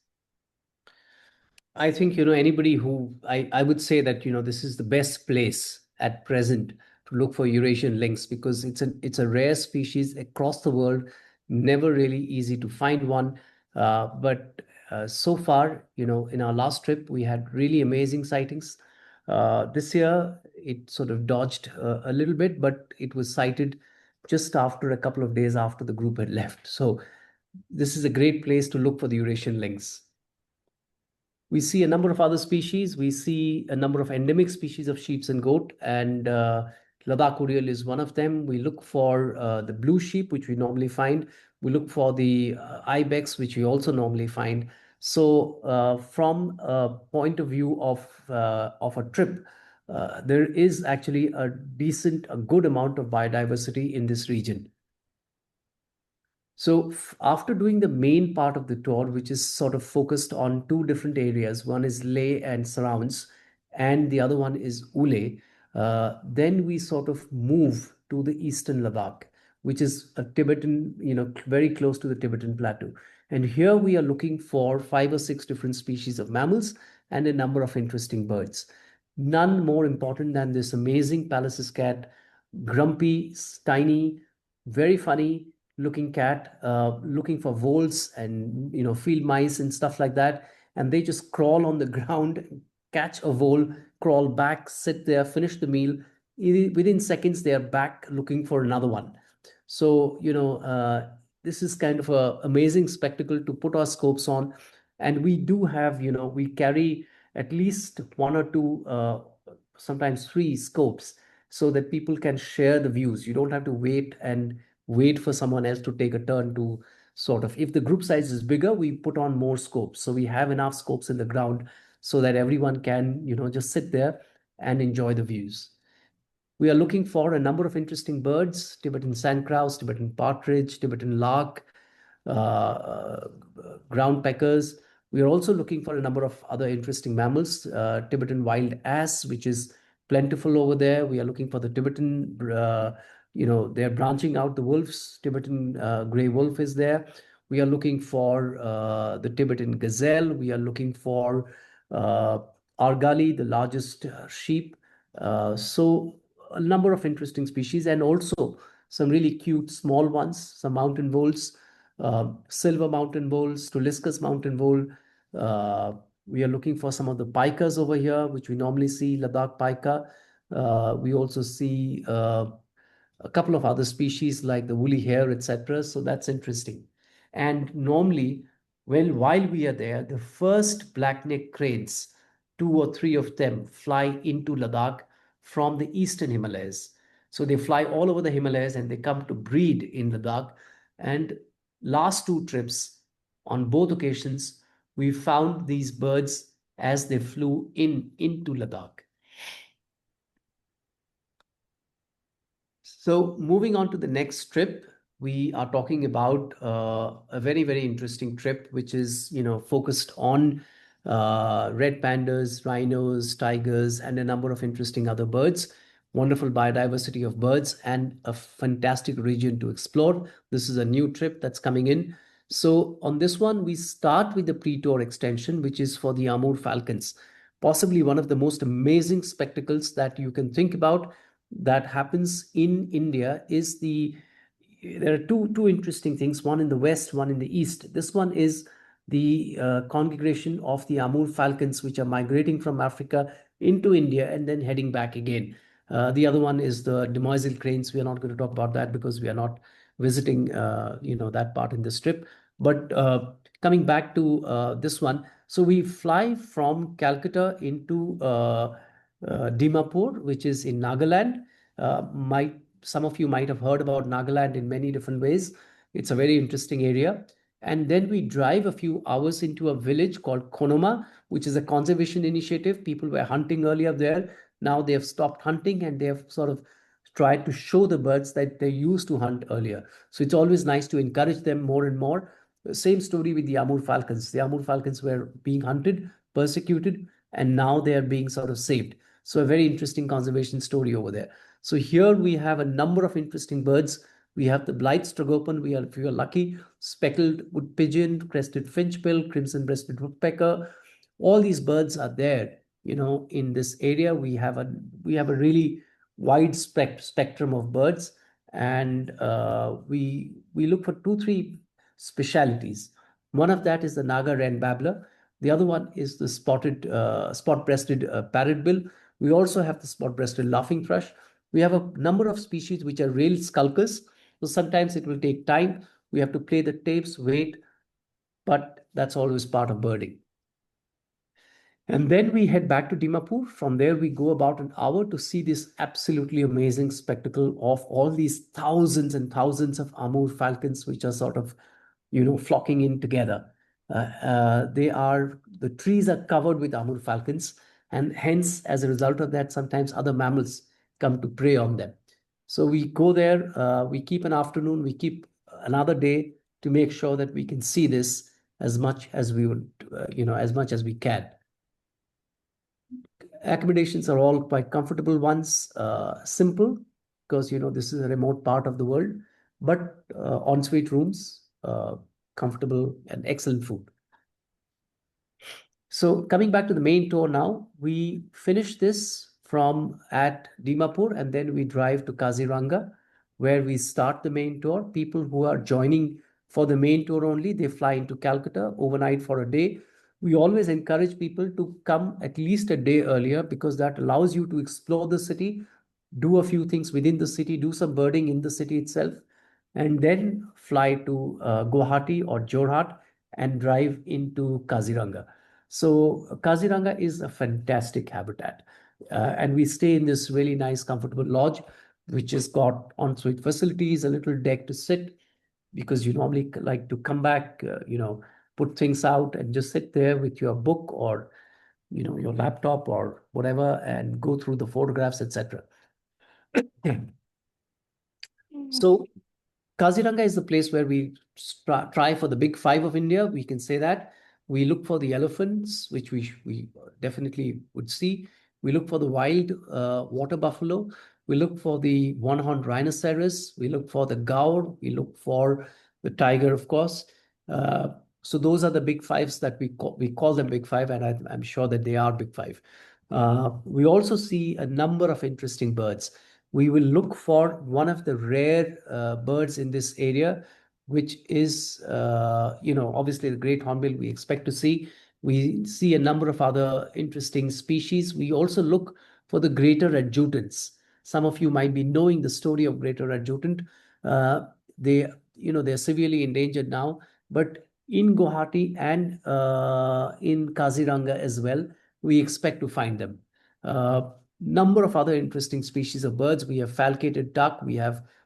I think, anybody who, I would say that, this is the best place at present to look for Eurasian lynx, because it's a rare species across the world, never really easy to find one. But so far, in our last trip, we had really amazing sightings. This year, it sort of dodged a little bit, but it was sighted just after a couple of days after the group had left. So this is a great place to look for the Eurasian lynx. We see a number of other species. We see a number of endemic species of sheep and goat, and Ladakh Urial is one of them. We look for the blue sheep, which we normally find. We look for the ibex, which we also normally find. So from a point of view of a trip, there is actually a good amount of biodiversity in this region. So after doing the main part of the tour, which is sort of focused on 2 different areas, one is Leh and surrounds, and the other one is Ule, then we sort of move to the eastern Ladakh, which is a Tibetan, very close to the Tibetan plateau. And here we are looking for 5 or 6 different species of mammals and a number of interesting birds. None more important than this amazing Pallas's cat, grumpy, tiny, very funny looking cat, looking for voles and field mice and stuff like that, and they just crawl on the ground, catch a vole, crawl back, sit there, finish the meal. Within seconds they are back looking for another one. So this is kind of a amazing spectacle to put our scopes on. And we do have, we carry at least 1 or 2, sometimes 3 scopes, so that people can share the views. You don't have to wait for someone else to take a turn to sort of, if the group size is bigger, we put on more scopes. So we have enough scopes in the ground so that everyone can, just sit there and enjoy the views. We are looking for a number of interesting birds: Tibetan sandgrouse, Tibetan partridge, Tibetan lark, ground peckers, We are also looking for a number of other interesting mammals, Tibetan wild ass, which is plentiful over there. We are looking for the Tibetan, they're branching out the wolves. Tibetan gray wolf is there. We are looking for the Tibetan gazelle. We are looking for uh, argali, the largest sheep. So a number of interesting species, and also some really cute small ones, some mountain voles, silver mountain voles, Tuliscus mountain vole. Uh, we are looking for some of the pikas over here, which we normally see, Ladakh pika. We also see a couple of other species like the woolly hare, etc. So that's interesting. And normally, well, while we are there, the first blackneck cranes, two or three of them, fly into Ladakh from the eastern Himalayas. So they fly all over the Himalayas and they come to breed in Ladakh. And last two trips, on both occasions, we found these birds as they flew into Ladakh. So moving on to the next trip, we are talking about a very, very interesting trip, which is, focused on red pandas, rhinos, tigers, and a number of interesting other birds. Wonderful biodiversity of birds and a fantastic region to explore. This is a new trip that's coming in. So on this one, we start with the pre-tour extension, which is for the Amur falcons, possibly one of the most amazing spectacles that you can think about that happens in India is there are two interesting things, one in the west, one in the east. This one is the congregation of the Amur falcons, which are migrating from Africa into India and then heading back again. The other one is the demoiselle cranes. We are not going to talk about that because we are not visiting, that part in this trip. But coming back to this one, so we fly from Calcutta into Dimapur, which is in Nagaland. Might Some of you might have heard about Nagaland in many different ways. It's a very interesting area. And then we drive a few hours into a village called Konoma, which is a conservation initiative. People were hunting earlier there. Now they have stopped hunting and they have sort of tried to show the birds that they used to hunt earlier. So it's always nice to encourage them more and more. Same story with the Amur falcons. The Amur falcons were being hunted, persecuted, and now they are being sort of saved. So a very interesting conservation story over there. So here we have a number of interesting birds. We have the Blythe Strogopan, if you are lucky, speckled wood pigeon, crested finchbill, crimson-breasted woodpecker. All these birds are there. In this area, we have a really wide spectrum of birds, and we look for two, three specialities. One of that is the Naga wren babbler. The other one is the spot-breasted parrotbill. We also have the spot-breasted laughing thrush. We have a number of species which are rail skulkers. So sometimes it will take time. We have to play the tapes, wait, but that's always part of birding. And then we head back to Dimapur. From there, we go about an hour to see this absolutely amazing spectacle of all these thousands and thousands of Amur falcons, which are sort of, flocking in together. The trees are covered with Amur falcons, and hence, as a result of that, sometimes other mammals come to prey on them. So we go there, we keep an afternoon, we keep another day to make sure that we can see this as much as we would, as much as we can. Accommodations are all quite comfortable ones, simple, because this is a remote part of the world, but ensuite rooms, comfortable and excellent food. So coming back to the main tour now, we finish this from at Dimapur and then we drive to Kaziranga, where we start the main tour. People who are joining for the main tour only, they fly into Calcutta overnight for a day. We always encourage people to come at least a day earlier because that allows you to explore the city, do a few things within the city, do some birding in the city itself, and then fly to Guwahati or Jorhat and drive into Kaziranga. So Kaziranga is a fantastic habitat. And we stay in this really nice, comfortable lodge, which has got ensuite facilities, a little deck to sit, because you normally like to come back, put things out and just sit there with your book or, your laptop or whatever and go through the photographs, etc. So Kaziranga is the place where we try for the big five of India. We can say that We look for the elephants, which we definitely would see. We look for the wild water buffalo. We look for the one-horned rhinoceros. We look for the gaur. We look for the tiger, of course. Uh, so those are the big fives that we call them big five, and I'm sure that they are big five. We also see a number of interesting birds. We will look for one of the rare birds in this area, which is, obviously the great hornbill we expect to see. We see a number of other interesting species. We also look for the greater adjutants. Some of you might be knowing the story of greater adjutant. Uh, they're severely endangered now, but in Guwahati and in Kaziranga as well, we expect to find them. Number of other interesting species of birds. We have falcated duck. We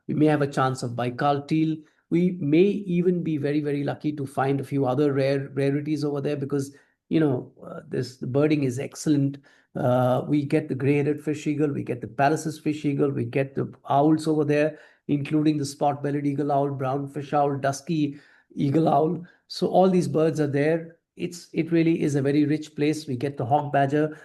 may have a chance of Baikal teal. We may even be very, very lucky to find a few other rarities over there, because the birding is excellent. We get the gray-headed fish eagle, we get the Pallas's fish eagle, we get the owls over there, including the spot-bellied eagle owl, brown fish owl, dusky eagle owl. So all these birds are there. It really is a very rich place. We get the hawk badger.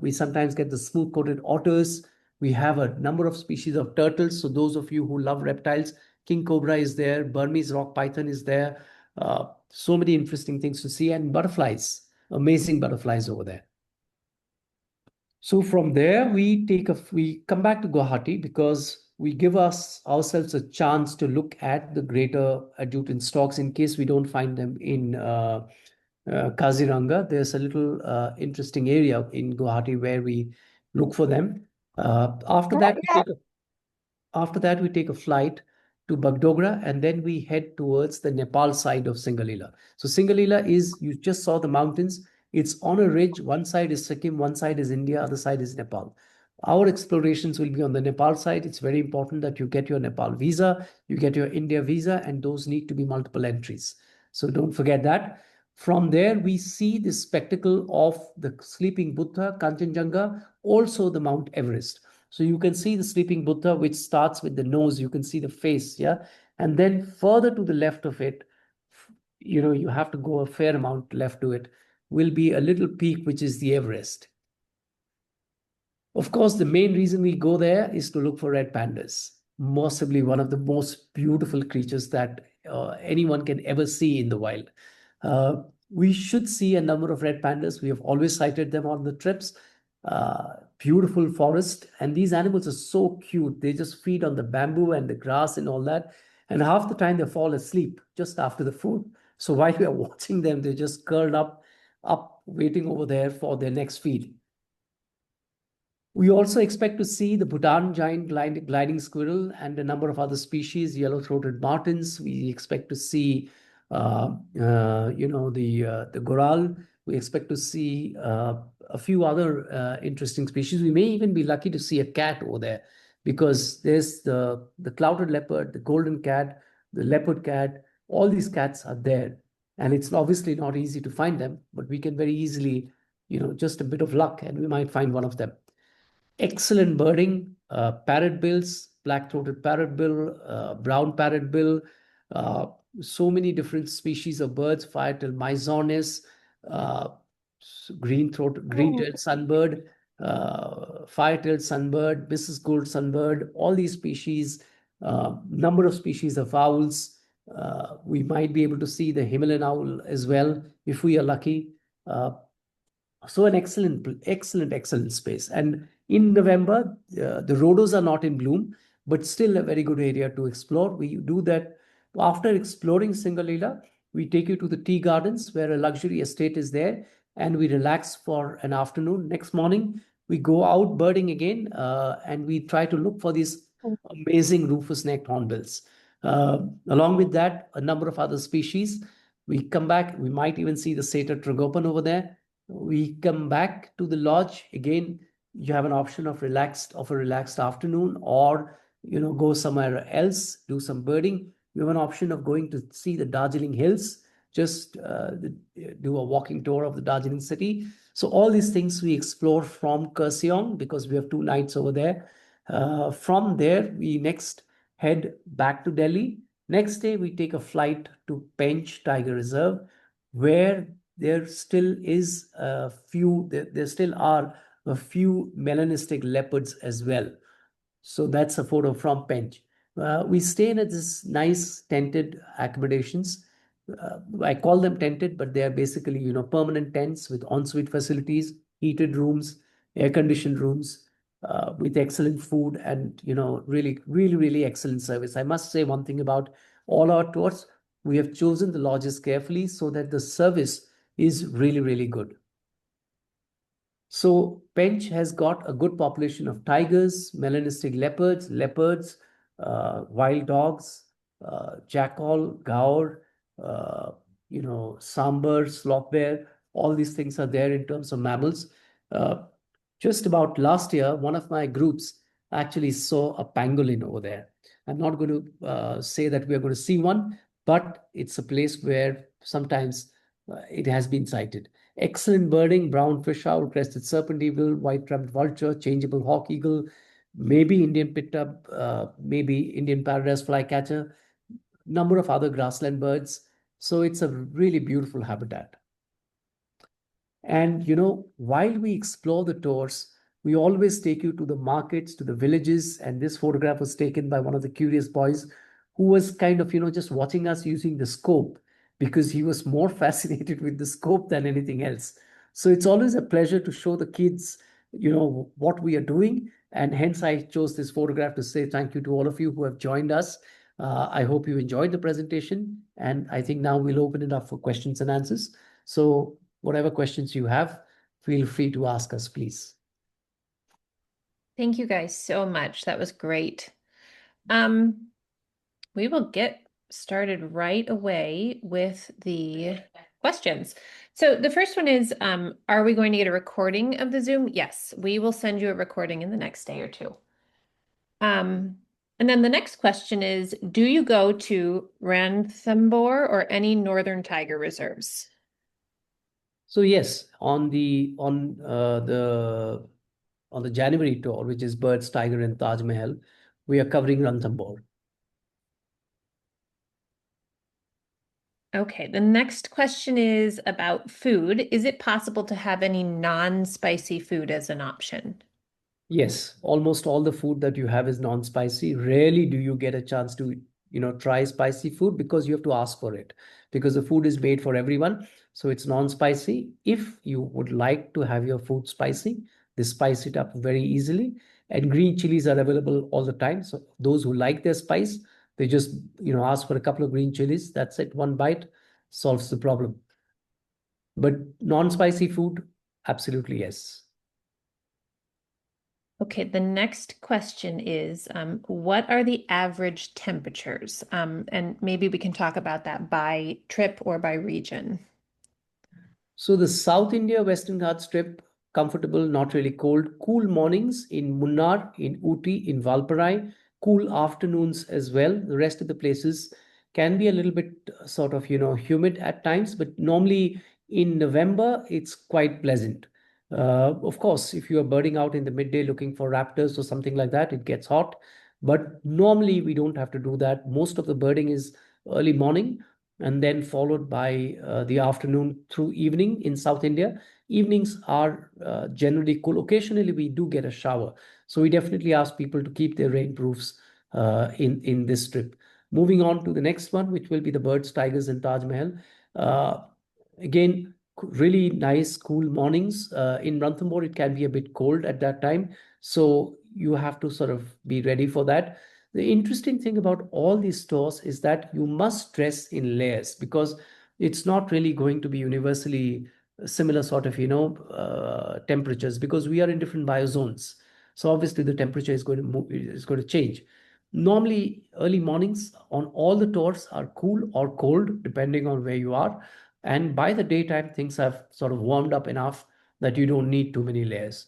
We sometimes get the smooth-coated otters. We have a number of species of turtles. So those of you who love reptiles, king cobra is there, Burmese rock python is there. So many interesting things to see, and butterflies, amazing butterflies over there. So from there, we come back to Guwahati, because we give ourselves a chance to look at the greater adjutant stocks in case we don't find them in Kaziranga. There's a little interesting area in Guwahati where we look for them. After that, we take a flight to Bagdogra, and then we head towards the Nepal side of Singalila. So Singalila you just saw the mountains. It's on a ridge. One side is Sikkim, one side is India, other side is Nepal. Our explorations will be on the Nepal side. It's very important that you get your Nepal visa, you get your India visa, and those need to be multiple entries. So don't forget that. From there, we see the spectacle of the sleeping Buddha, Kanchenjunga, also the Mount Everest. So you can see the sleeping Buddha, which starts with the nose. You can see the face, yeah? And then further to the left of it, you have to go a fair amount left to it, will be a little peak, which is the Everest. Of course, the main reason we go there is to look for red pandas, possibly one of the most beautiful creatures that anyone can ever see in the wild. We should see a number of red pandas. We have always sighted them on the trips. Beautiful forest, and these animals are so cute. They just feed on the bamboo and the grass and all that, and half the time they fall asleep just after the food. So while we are watching them, they're just curled up waiting over there for their next feed. We also expect to see the Bhutan giant gliding squirrel and a number of other species, yellow-throated martins. We expect to see, the goral. We expect to see a few other interesting species. We may even be lucky to see a cat over there, because there's the clouded leopard, the golden cat, the leopard cat. All these cats are there, and it's obviously not easy to find them, but we can very easily, just a bit of luck, and we might find one of them. Excellent birding, parrotbills, black-throated parrotbill, brown parrotbill, so many different species of birds, fire-tailed myzornis, green-tailed sunbird, fire-tailed sunbird, Mrs. Gould sunbird, all these species, number of species of owls. We might be able to see the Himalayan owl as well, if we are lucky. So an excellent space. And in November, the rhodos are not in bloom, but still a very good area to explore. We do that after exploring Singalila. We take you to the tea gardens, where a luxury estate is there, and we relax for an afternoon. Next morning, we go out birding again, and we try to look for these amazing rufous-necked hornbills. Along with that, a number of other species. We come back, we might even see the satyr tragopan over there. We come back to the lodge again. You have an option of a relaxed afternoon, or go somewhere else, do some birding. You have an option of going to see the Darjeeling Hills, just do a walking tour of the Darjeeling city. So all these things we explore from Kurseong, because we have 2 nights over there. From there, we next head back to Delhi. Next day, we take a flight to Pench Tiger Reserve, where there still is a few, there still are a few melanistic leopards as well. So that's a photo from Pench. We stay in this nice tented accommodations. I call them tented, but they are basically, permanent tents with ensuite facilities, heated rooms, air-conditioned rooms, with excellent food and, really, really, really excellent service. I must say one thing about all our tours. We have chosen the lodges carefully so that the service is really, really good. So Pench has got a good population of tigers, melanistic leopards, wild dogs, jackal, gaur, uh, sambar, sloth bear. All these things are there in terms of mammals. Uh, just about last year, one of my groups actually saw a pangolin over there. I'm not going to say that we are going to see one, but it's a place where sometimes it has been sighted. Excellent birding, brown fish owl, crested serpent eagle, white-rumped vulture, changeable hawk eagle, maybe Indian pit-up, maybe Indian paradise flycatcher, number of other grassland birds. So it's a really beautiful habitat. And while we explore the tours, we always take you to the markets, to the villages. And this photograph was taken by one of the curious boys who was kind of, just watching us using the scope because he was more fascinated with the scope than anything else. So it's always a pleasure to show the kids, what we are doing. And hence I chose this photograph to say thank you to all of you who have joined us. I hope you enjoyed the presentation. And I think now we'll open it up for questions and answers. So whatever questions you have, feel free to ask us, please. Thank you guys so much. That was great. We will get started right away with the questions. So the first one is, are we going to get a recording of the Zoom? Yes, we will send you a recording in the next day or two. And then the next question is, do you go to Ranthambore or any northern tiger reserves? So yes, on the January tour, which is Birds, Tiger, and Taj Mahal, we are covering Ranthambore. Okay, the next question is about food. Is it possible to have any non-spicy food as an option? Yes, almost all the food that you have is non-spicy. Rarely do you get a chance to, try spicy food because you have to ask for it because the food is made for everyone. So it's non-spicy. If you would like to have your food spicy, they spice it up very easily. And green chilies are available all the time. So those who like their spice, they just, ask for a couple of green chilies. That's it. One bite solves the problem. But non-spicy food, absolutely yes. Okay, the next question is, what are the average temperatures? And maybe we can talk about that by trip or by region. So the South India Western Ghats trip, comfortable, not really cold. Cool mornings in Munnar, in Ooty, in Valparai. Cool afternoons as well. The rest of the places can be a little bit sort of, humid at times, but normally in November, it's quite pleasant. Of course, if you are birding out in the midday looking for raptors or something like that, it gets hot. But normally we don't have to do that. Most of the birding is early morning and then followed by the afternoon through evening in South India. Evenings are generally cool. Occasionally, we do get a shower. So we definitely ask people to keep their rainproofs in this trip. Moving on to the next one, which will be the birds, tigers, and Taj Mahal. Again, really nice, cool mornings. In Ranthambore, it can be a bit cold at that time. So you have to sort of be ready for that. The interesting thing about all these stores is that you must dress in layers because it's not really going to be universally similar sort of, temperatures because we are in different biozones. So obviously the temperature is going to move, is going to change. Normally, early mornings on all the tours are cool or cold, depending on where you are. And by the daytime, things have sort of warmed up enough that you don't need too many layers.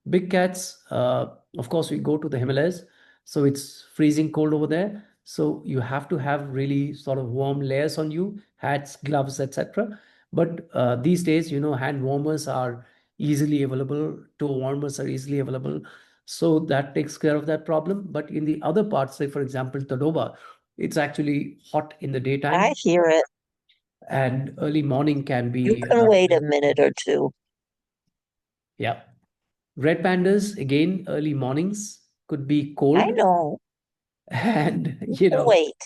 Big cats, of course, we go to the Himalayas, so it's freezing cold over there. So you have to have really sort of warm layers on you, hats, gloves, etc. But these days, hand warmers are easily available, toe warmers are easily available. So that takes care of that problem. But in the other parts, say for example, Tadoba, it's actually hot in the daytime. I hear it. And early morning can You be, can wait a minute or two. yeah. Red pandas, again, early mornings could be I cold know. and, You can wait.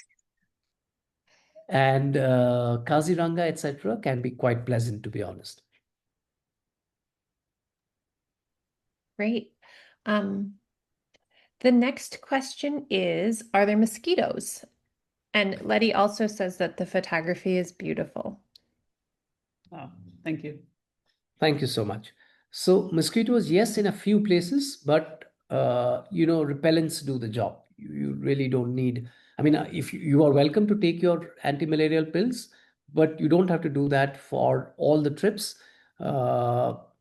and Kaziranga, etc., can be quite pleasant, to be honest. Great. The next question is, are there mosquitoes? And Letty also says that the photography is beautiful. Oh, thank you. Thank you so much. So mosquitoes, yes, in a few places, but repellents do the job. You really don't need. I mean, if you are welcome to take your anti-malarial pills, but you don't have to do that for all the trips.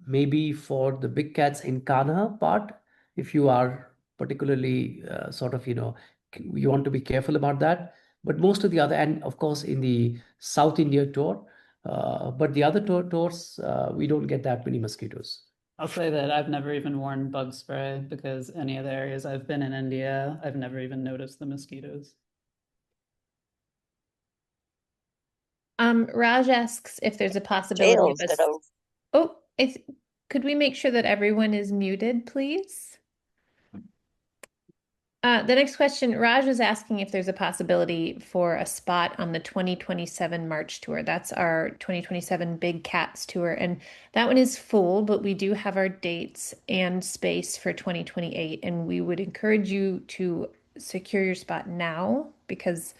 Maybe for the big cats in Kanha part, if you are particularly you want to be careful about that. But most of the other, and of course in the South India tour, but the other tours, we don't get that many mosquitoes. I'll say that I've never even worn bug spray because any of the areas I've been in India, I've never even noticed the mosquitoes. Raj asks if there's a possibility of Jails a... that are Oh, could we make sure that everyone is muted, please? The next question, Raj is asking if there's a possibility for a spot on the 2027 March tour. That's our 2027 Big Cats tour. And that one is full, but we do have our dates and space for 2028. And we would encourage you to secure your spot now because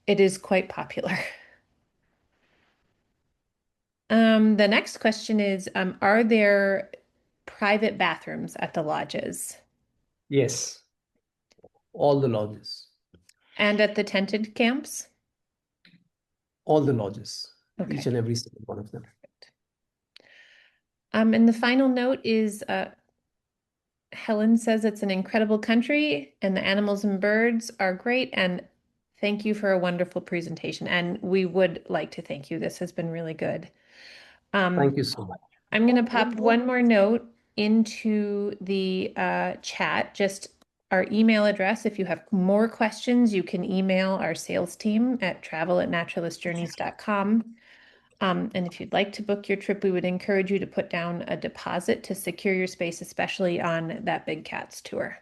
it is quite popular. The next question is, are there private bathrooms at the lodges? Yes, all the lodges. And at the tented camps? All the lodges, Okay. each and every single one of them. And the final note is Helen says it's an incredible country and the animals and birds are great. And thank you for a wonderful presentation. And we would like to thank you. This has been really good. Thank you so much. I'm going to pop one more note into the chat, just our email address. If you have more questions, you can email our sales team at travel@naturalistjourneys.com. And if you'd like to book your trip, we would encourage you to put down a deposit to secure your space, especially on that Big Cats tour.